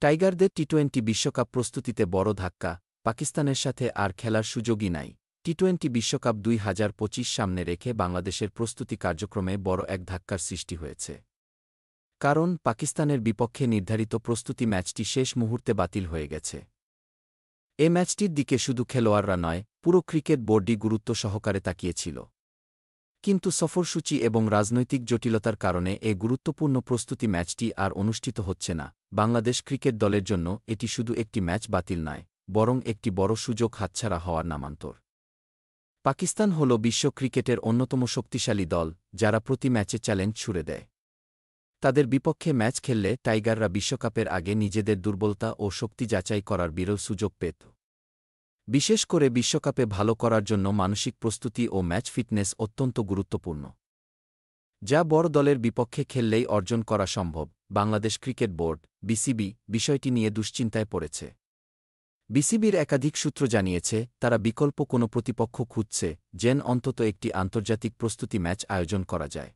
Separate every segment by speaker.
Speaker 1: টাইগারদের টি-20 বিশ্বকাপ প্রস্তুতিতে বড় ধাক্কা, পাকিস্তানের সাথে আর খেলার সুযোগই নাই। টি-20 বিশ্বকাপ 2025 সামনে রেখে বাংলাদেশের প্রস্তুতি কার্যক্রমে বড় এক ধাক্কার সৃষ্টি হয়েছে। কারণ পাকিস্তানের বিপক্ষে নির্ধারিত প্রস্তুতি ম্যাচটি শেষ মুহূর্তে বাতিল হয়ে গেছে। এ ম্যাচটির দিকে শুধু খেলোয়াড়রা নয়, পুরো ক্রিকেট বোর্ডই গুরুত্ব সহকারে তাকিয়েছিল। কিন্তু সফরসূচি এবং রাজনৈতিক জটিলতার কারণে এ গুরুত্বপূর্ণ প্রস্তুতি ম্যাচটি আর অনুষ্ঠিত হচ্ছে না। বাংলাদেশ ক্রিকেট দলের জন্য এটি শুধু একটি ম্যাচ বাতিল নয়, বরং একটি বড় সুযোগ হাতছাড়া হওয়ার নামান্তর। পাকিস্তান হল বিশ্ব ক্রিকেটের অন্যতম শক্তিশালী দল, যারা প্রতি ম্যাচে চ্যালেঞ্জ ছুড়ে দেয়। তাদের বিপক্ষে ম্যাচ খেললে টাইগাররা বিশ্বকাপের আগে নিজেদের দুর্বলতা ও শক্তি যাচাই করার বিরল সুযোগ পেত। বিশেষ করে বিশ্বকাপে ভালো করার জন্য মানসিক প্রস্তুতি ও ম্যাচ ফিটনেস অত্যন্ত গুরুত্বপূর্ণ, যা বড় দলের বিপক্ষে খেললেই অর্জন করা সম্ভব। বাংলাদেশ ক্রিকেট বোর্ড (বিসিবি) বিষয়টি নিয়ে দুশ্চিন্তায় পড়েছে। বিসিবির একাধিক সূত্র জানিয়েছে, তারা বিকল্প কোনো প্রতিপক্ষ খুঁজছে, যেন অন্তত একটি আন্তর্জাতিক প্রস্তুতি ম্যাচ আয়োজন করা যায়।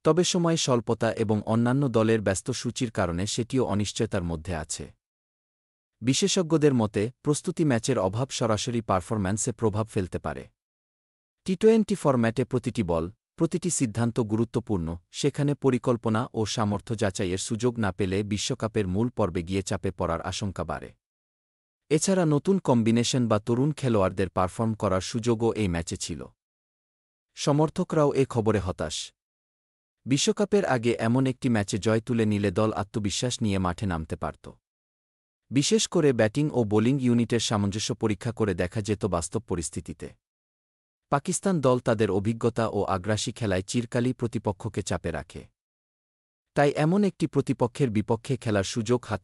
Speaker 1: তবে সময় স্বল্পতা এবং অন্যান্য দলের ব্যস্ত সূচির কারণে সেটিও অনিশ্চয়তার মধ্যে আছে। বিশেষজ্ঞদের মতে, প্রস্তুতি ম্যাচের অভাব সরাসরি পারফরম্যান্সে প্রভাব ফেলতে পারে। টি-20 ফরম্যাটে প্রতিটি বল, প্রতিটি সিদ্ধান্ত গুরুত্বপূর্ণ, সেখানে পরিকল্পনা ও সামর্থ্য যাচাইয়ের সুযোগ না পেলে বিশ্বকাপের মূল পর্বে গিয়ে চাপে পড়ার আশঙ্কা বাড়ে। এছাড়া নতুন কম্বিনেশন বা তরুণ খেলোয়াড়দের পারফর্ম করার সুযোগও এই ম্যাচে ছিল। সমর্থকরাও এ খবরে হতাশ। বিশ্বকাপের আগে এমন একটি ম্যাচে জয় তুলে নিলে দল আত্মবিশ্বাস নিয়ে মাঠে নামতে পারত। বিশেষ করে ব্যাটিং ও বোলিং ইউনিটের সামঞ্জস্য পরীক্ষা করে দেখা যেত বাস্তব পরিস্থিতিতে। পাকিস্তান দল তাদের অভিজ্ঞতা ও আগ্রাসী খেলায় চিরকালই প্রতিপক্ষকে চাপে রাখে। তাই এমন একটি প্রতিপক্ষের বিপক্ষে খেলার সুযোগ হাতছাড়া